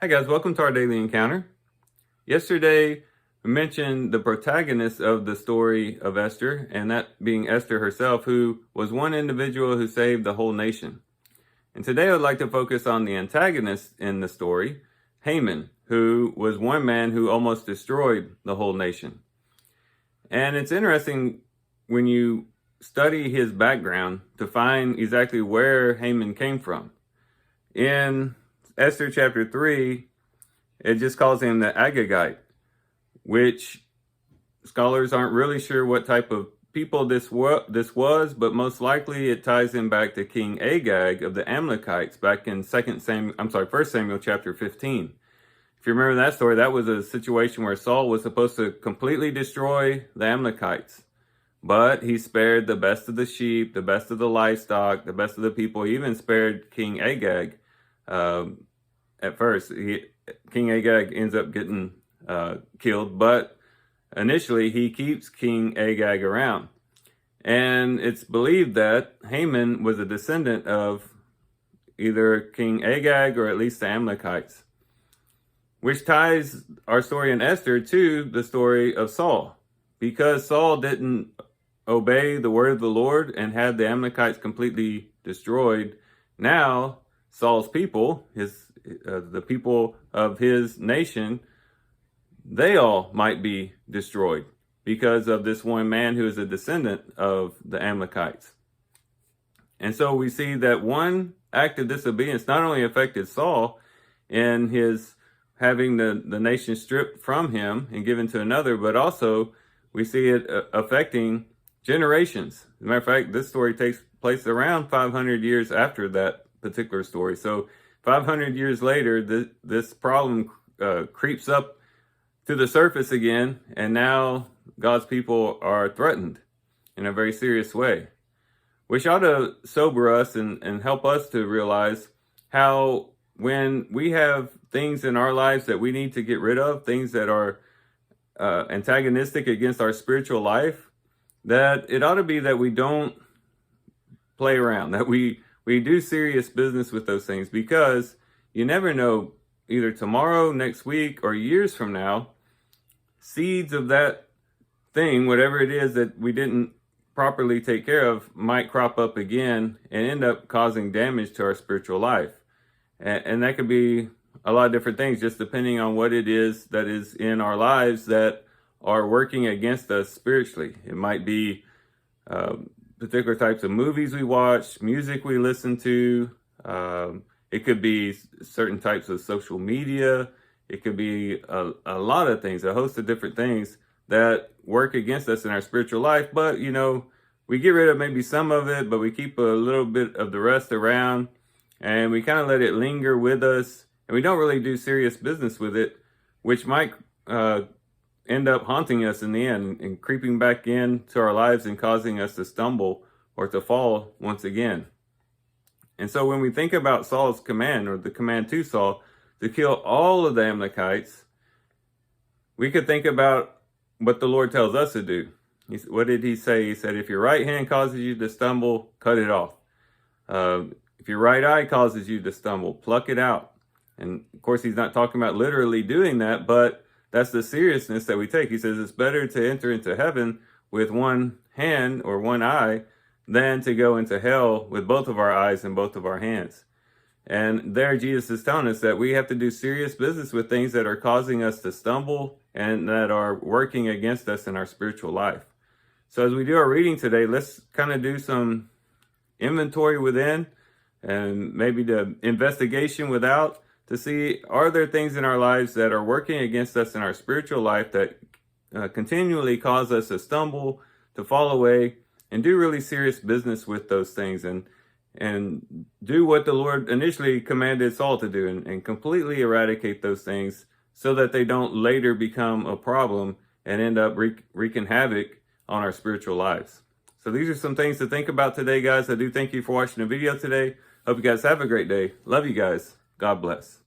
Hi guys, welcome to our daily encounter. Yesterday, we mentioned the protagonist of the story of Esther, and that being Esther herself, who was one individual who saved the whole nation. And today I'd like to focus on the antagonist in the story, Haman, who was one man who almost destroyed the whole nation. And it's interesting when you study his background to find exactly where Haman came from. In Esther chapter 3, it just calls him the Agagite, which scholars aren't really sure what type of people this was, but most likely it ties him back to King Agag of the Amalekites back in 1 Samuel chapter 15. If you remember that story, that was a situation where Saul was supposed to completely destroy the Amalekites, but he spared the best of the sheep, the best of the livestock, the best of the people. He even spared King Agag. At first, King Agag ends up getting killed, but initially he keeps King Agag around. And it's believed that Haman was a descendant of either King Agag or at least the Amalekites, which ties our story in Esther to the story of Saul. Because Saul didn't obey the word of the Lord and had the Amalekites completely destroyed, now Saul's people, the people of his nation, they all might be destroyed because of this one man who is a descendant of the Amalekites. And so we see that one act of disobedience not only affected Saul in his having the nation stripped from him and given to another, but also we see it affecting generations. As a matter of fact, this story takes place around 500 years after that particular story. So 500 years later, this problem creeps up to the surface again, and now God's people are threatened in a very serious way, which ought to sober us and help us to realize how when we have things in our lives that we need to get rid of, things that are antagonistic against our spiritual life, that it ought to be that we don't play around, that we do serious business with those things, because you never know, either tomorrow, next week, or years from now, seeds of that thing, whatever it is that we didn't properly take care of, might crop up again and end up causing damage to our spiritual life. And that could be a lot of different things, just depending on what it is that is in our lives that are working against us spiritually. It might be particular types of movies we watch, music we listen to. It could be certain types of social media. It could be a lot of things, a host of different things that work against us in our spiritual life. But, we get rid of maybe some of it, but we keep a little bit of the rest around, and we kind of let it linger with us, and we don't really do serious business with it, which might end up haunting us in the end and creeping back into our lives and causing us to stumble or to fall once again. And so when we think about Saul's command, or the command to Saul to kill all of the Amalekites, we could think about what the Lord tells us to do. What did he say? He said, if your right hand causes you to stumble, cut it off. If your right eye causes you to stumble, pluck it out. And of course, he's not talking about literally doing that, but that's the seriousness that we take. He says it's better to enter into heaven with one hand or one eye than to go into hell with both of our eyes and both of our hands. And there Jesus is telling us that we have to do serious business with things that are causing us to stumble and that are working against us in our spiritual life. So as we do our reading today, let's kind of do some inventory within and maybe the investigation without, to see, are there things in our lives that are working against us in our spiritual life that continually cause us to stumble, to fall away, and do really serious business with those things, and do what the Lord initially commanded Saul to do, and completely eradicate those things so that they don't later become a problem and end up wreaking havoc on our spiritual lives. So these are some things to think about today, guys. I do thank you for watching the video today. Hope you guys have a great day. Love you guys. God bless.